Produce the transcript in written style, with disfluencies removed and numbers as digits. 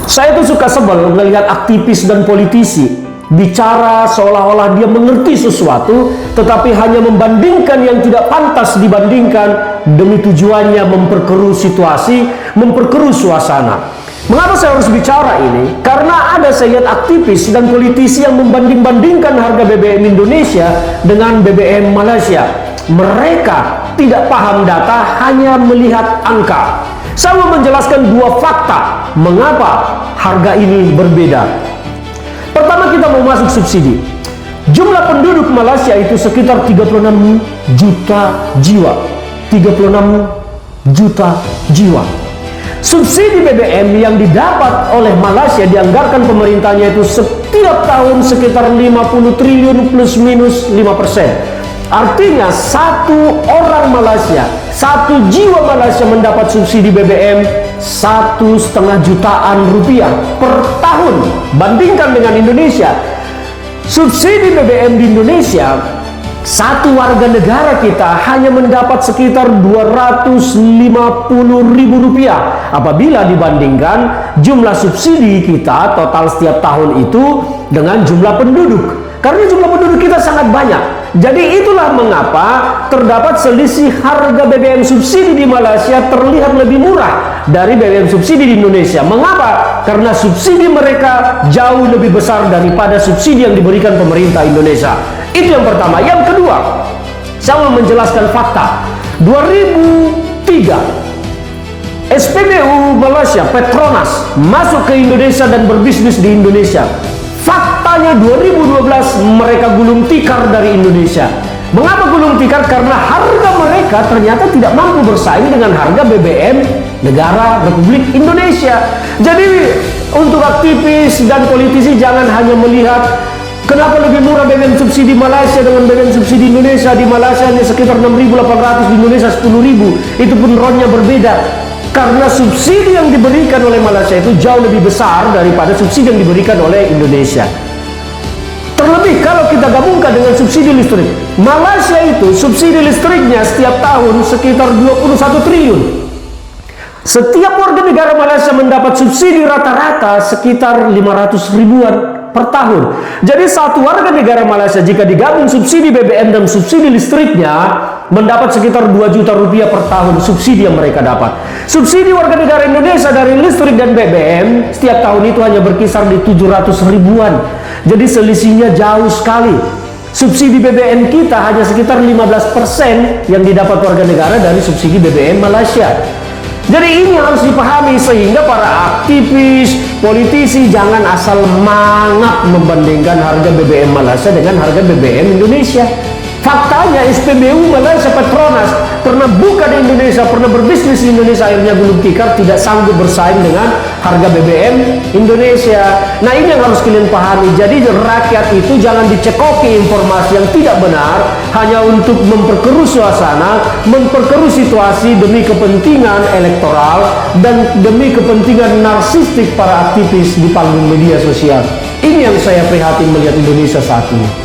Saya tuh suka sebel melihat aktivis dan politisi bicara seolah-olah dia mengerti sesuatu, tetapi hanya membandingkan yang tidak pantas dibandingkan demi tujuannya memperkeruh situasi, memperkeruh suasana. Mengapa saya harus bicara ini? Karena ada saya lihat aktivis dan politisi yang membanding-bandingkan harga BBM Indonesia dengan BBM Malaysia. Mereka tidak paham data, hanya melihat angka. Saya mau menjelaskan dua fakta mengapa harga ini berbeda. Pertama, kita mau masuk subsidi. Jumlah penduduk Malaysia itu sekitar 36 juta jiwa. 36 juta jiwa. Subsidi BBM yang didapat oleh Malaysia dianggarkan pemerintahnya itu setiap tahun sekitar 50 triliun plus minus 5%. Artinya satu orang Malaysia, satu jiwa Malaysia mendapat subsidi BBM 1,5 jutaan rupiah per tahun. Bandingkan dengan Indonesia, subsidi BBM di Indonesia, satu warga negara kita hanya mendapat sekitar 250.000 rupiah apabila dibandingkan jumlah subsidi kita total setiap tahun itu dengan jumlah penduduk. Karena jumlah penduduk kita sangat banyak. Jadi itulah mengapa terdapat selisih harga BBM subsidi di Malaysia terlihat lebih murah dari BBM subsidi di Indonesia. Mengapa? Karena subsidi mereka jauh lebih besar daripada subsidi yang diberikan pemerintah Indonesia. Itu yang pertama. Yang kedua, saya mau menjelaskan fakta. 2003 SPBU Malaysia Petronas masuk ke Indonesia dan berbisnis di Indonesia. Faktanya 2012 mereka gulung tikar dari Indonesia. Mengapa gulung tikar? Karena harga mereka ternyata tidak mampu bersaing dengan harga BBM negara Republik Indonesia. Jadi untuk aktivis dan politisi jangan hanya melihat kenapa lebih murah BBM subsidi Malaysia dengan BBM subsidi Indonesia. Di Malaysia hanya sekitar 6.800, di Indonesia 10.000. Itu pun ronnya berbeda. Karena subsidi yang diberikan oleh Malaysia itu jauh lebih besar daripada subsidi yang diberikan oleh Indonesia. Terlebih kalau kita gabungkan dengan subsidi listrik, Malaysia itu subsidi listriknya setiap tahun sekitar 21 triliun. Setiap warga negara Malaysia mendapat subsidi rata-rata sekitar 500 ribuan per tahun. Jadi satu warga negara Malaysia jika digabung subsidi BBM dan subsidi listriknya mendapat sekitar 2 juta rupiah per tahun subsidi yang mereka dapat. Subsidi warga negara Indonesia dari listrik dan BBM setiap tahun itu hanya berkisar di 700 ribuan. Jadi selisihnya jauh sekali. Subsidi BBM kita hanya sekitar 15% yang didapat warga negara dari subsidi BBM Malaysia. Jadi ini harus dipahami sehingga para aktivis, politisi jangan asal mangap membandingkan harga BBM Malaysia dengan harga BBM Indonesia. Faktanya SPBU Malaysia Petronas pernah buka di Indonesia, pernah berbisnis di Indonesia, akhirnya gulung tikar tidak sanggup bersaing dengan harga BBM Indonesia. Nah ini yang harus kalian pahami. Jadi rakyat itu jangan dicekoki informasi yang tidak benar hanya untuk memperkeruh suasana, memperkeruh situasi demi kepentingan elektoral dan demi kepentingan narsistik para aktivis di panggung media sosial. Ini yang saya prihatin melihat Indonesia saat ini.